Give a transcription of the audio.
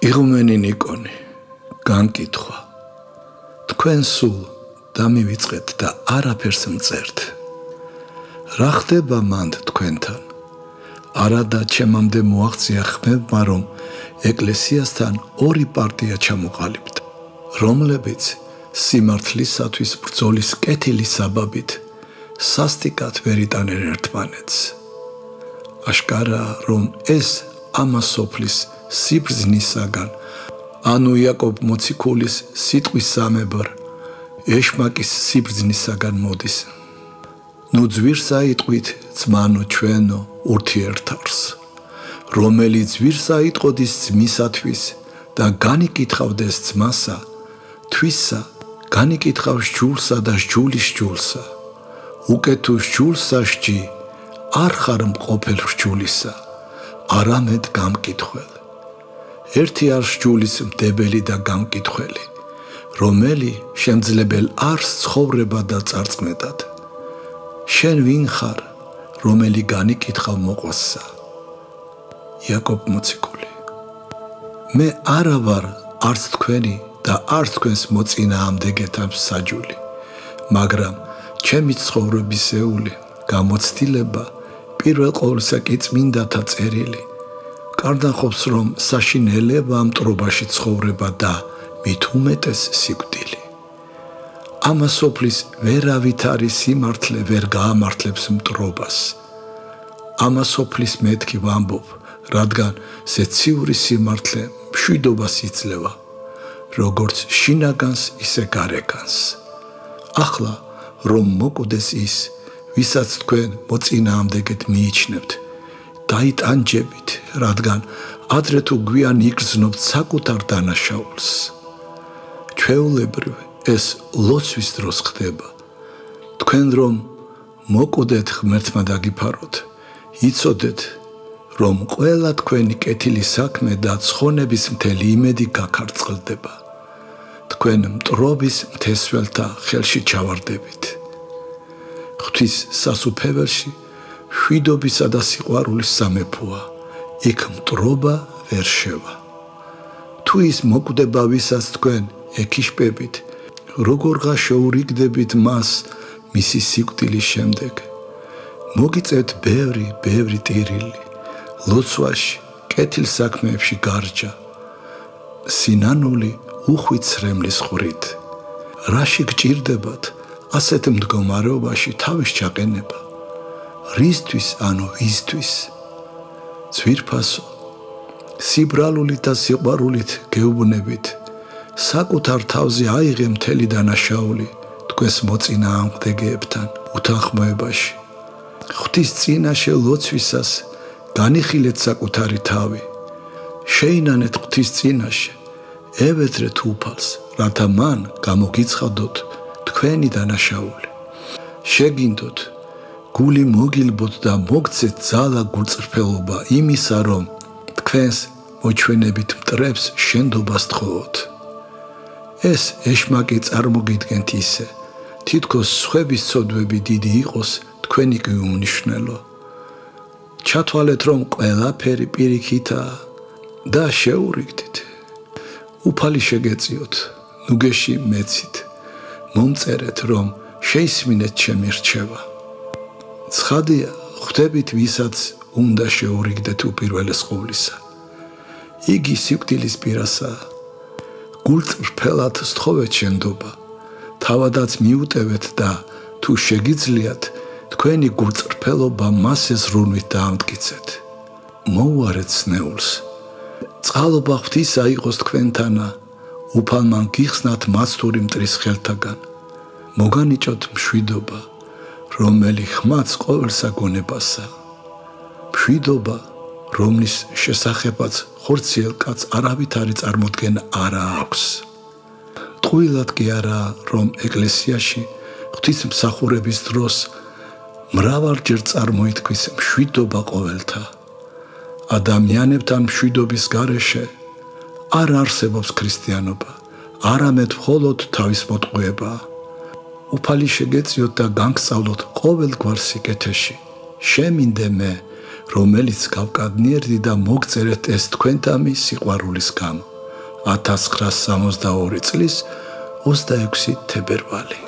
იღუმენი ნიკონი, განკითხვა. თქვენ სულ დამივიწყეთ და არაფერს მწერთ. რა ხდება მანდ თქვენთან? არადა ჩემამდე მოაღწია ხმებმა, რომ ეკლესიასთან ორი პარტია ჩამოყალიბდა, რომლებიც სიმართლისათვის ბრძოლის კეთილის საბაბით სასტიკად ვერ იტანენ ერთმანეთს. აშკარაა, რომ ეს ამას სოფლის სიბრძნისაგან, ანუ იაკობ მოციქულის სიტყვის სამებრ ეშმაკის სიბრძნისაგან მოდის. ნუ ძვირს აიტყვით ძმანო ჩვენო ურთიერთარს, რომელიც ძვირს აიტყოდის ძმისათვის და განიკითხავდეს ძმასა, თვისა განიკითხავს ჯულსა და ჯულის ჯულსა. უკეთუ ჯულსა სჯი არ ხარ მყოფელ ჯულისა, არამედ გამკითხველ. ერთი არ სჯულის მდებელი და გამკითხველი, რომელი შემძლებელ არს ცხოვრება და წარწმედად. შენ ვინ ხარ, რომელი განიკითხავ მოყვასსა? იაკობ მოციქული. მე არა ვარ არც თქვენი და არც თქვენს მოწინააღმდეგეთა მსაჯული, მაგრამ ჩემი ცხოვრებისეული გამოცდილება პირველ ყოვლისა კი წმინდათა წერილი კარდახობს, რომ საშინელება მტრობაში ცხოვრება და მით უმეტეს სიკვდილი. ამას სოფლის ვერავითარი სიმართლე ვერ გაამართლებს მტრობას. ამას სოფლის მეთქი ვამბობ, რადგან ზეციური სიმართლე მშვიდობას იძლევა, როგორც შინაგანს ისე გარეგანს. ახლა რომ მოკვდეს ის, ვისაც თქვენ მოწინააღმდეგეთ მიიჩნევთ, დაიტანჯებით, რადგან ადრე თუ გვიან იგრძნობთ საკუთარ დანაშაულს. ჩვეულებრივ ეს ლოცვის დროს ხდება. თქვენ რომ მოკვდეთ ღმერთმა დაგიფაროთ, იცოდეთ, რომ ყველა თქვენი კეთილი საქმე და ცხონების მთელი იმედი გაქარწყლდება. თქვენ მტრობის მთესველთა ხელში ჩავარდებით. ღვთის სასუფეველში მშვიდობისა და სიყვარულის სამეფოა, იქ მტრობა ვერ შევა. თუ ის მოკვდება, ვისაც თქვენ ეკიშპებით, როგორღა შეურიგდებით მას მისი სიკვდილის შემდეგ. მოგიწევთ ბევრი ტირილი, ლოცვაში, კეთილ საქმეებში გარჯა, სინანული უხვით სრემლის ხვრით. რაში გჭირდებათ ასეთ მდგომარეობაში თავის ჩაყენება? რისთვის ანუ ვისთვის? ძვირფასო, სიბრალულით და სიყვარულით გეუბნებით, საკუთარ თავზე აიღე მთელი დანაშაული თქვენს მოწინააღმდეგეებთან უთანხმოებაში. ღვთის წინაშე ლოცვისას განიხილეთ საკუთარი თავი, შეინანეთ ღვთის წინაშე, ევედრეთ უფალს, რათა მან გამოგიცხადოთ თქვენი დანაშაული. შეგინდოთ, გული მოგილბოთ და მოგცეთ ძალა გულწრფელობა იმისა, რომ თქვენს მოჩვენებით მტრებს შენდობას თხოვოთ. ეს ეშმაკი წარმოგიდგენთ ისე, თითქოს სხვების ცოდვები დიდი იყოს, თქვენი კი უმნიშვნელო. ჩათვალეთ, რომ ყველაფერი პირიქითაა და შეურიგდით. უფალი შეგეწიოთ, ნუგეში მეცით, მომწერეთ, რომ შეისმინეთ ჩემი რჩევა. ცხადია, ხვდებით, ვისაც უნდა შეურიგდეთ უპირველეს ყოვლისა. იგი სიკვდილის პირასაა. გულწრფელად სთხოვეთ შენდობა, თავადაც მიუტევეთ და თუ შეგიძლიათ, თქვენი გულწრფელობა მასზე ზრუნვით დაამტკიცეთ. მოუარეთ სნეულს. წყალობა ღვთისა იყოს თქვენთანა, უფალმა გიხსნათ მაცდური მტრის ხელთაგან. მოგანიჭოთ მშვიდობა, რომელი ხმაც ყოველსა გონებასა. მშვიდობა, რომლის შესახებაც ხორციელ კაცს არავითარი წარმოდგენა არა აქვს. ტყუილად კი არაა, რომ ეკლესიაში ღვთისმსახურების დროს მრავალჯერ წარმოითქვის მშვიდობა ყოველთა. ადამიანებთან მშვიდობის გარეშე არ არსებობს ქრისტიანობა, არამედ მხოლოდ თავისმოტყუება. უფალი შეგეწიოთ და განგსწავლოთ ყოველგვარ სიკეთეში. შემინდე მე, რომელიც გავკადნიერდი და მოგწერეთ ეს თქვენთამი სიყვარულის გამო. 1962 წლის 26 თებერვალი.